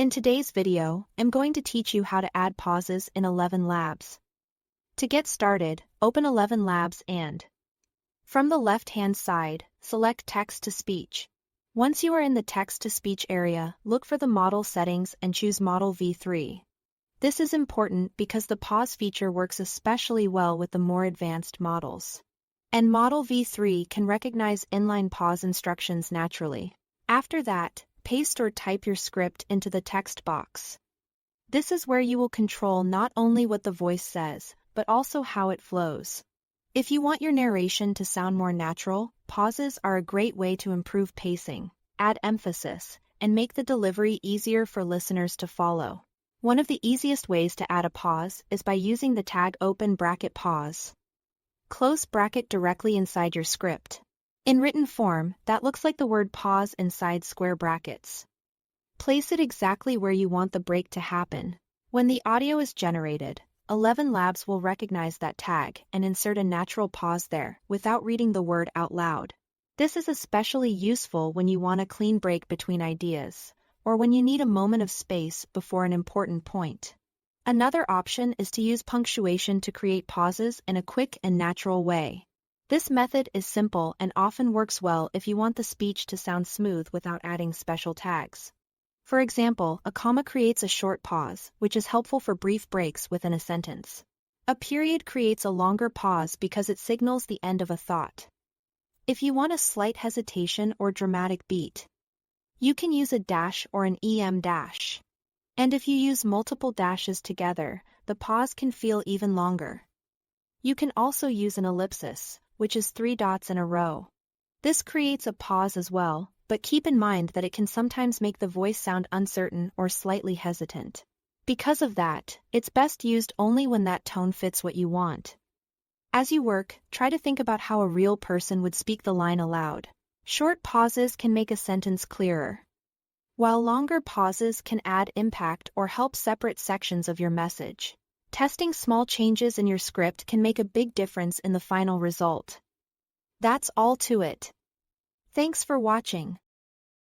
In today's video, I'm going to teach you how to add pauses in Elevenlabs. To get started, open Elevenlabs and from the left-hand side, select Text-to-Speech. Once you are in the Text-to-Speech area, look for the Model settings and choose Model v3. This is important because the pause feature works especially well with the more advanced models. And Model v3 can recognize inline pause instructions naturally. After that, paste or type your script into the text box. This is where you will control not only what the voice says, but also how it flows. If you want your narration to sound more natural, pauses are a great way to improve pacing, add emphasis, and make the delivery easier for listeners to follow. One of the easiest ways to add a pause is by using the tag open bracket pause. Close bracket directly inside your script. In written form, that looks like the word pause inside square brackets. Place it exactly where you want the break to happen. When the audio is generated, Elevenlabs will recognize that tag and insert a natural pause there without reading the word out loud. This is especially useful when you want a clean break between ideas, or when you need a moment of space before an important point. Another option is to use punctuation to create pauses in a quick and natural way. This method is simple and often works well if you want the speech to sound smooth without adding special tags. For example, a comma creates a short pause, which is helpful for brief breaks within a sentence. A period creates a longer pause because it signals the end of a thought. If you want a slight hesitation or dramatic beat, you can use a dash or an em dash. And if you use multiple dashes together, the pause can feel even longer. You can also use an ellipsis, which is 3 dots in a row. This creates a pause as well, but keep in mind that it can sometimes make the voice sound uncertain or slightly hesitant. Because of that, it's best used only when that tone fits what you want. As you work, try to think about how a real person would speak the line aloud. Short pauses can make a sentence clearer, while longer pauses can add impact or help separate sections of your message. Testing small changes in your script can make a big difference in the final result. That's all to it. Thanks for watching.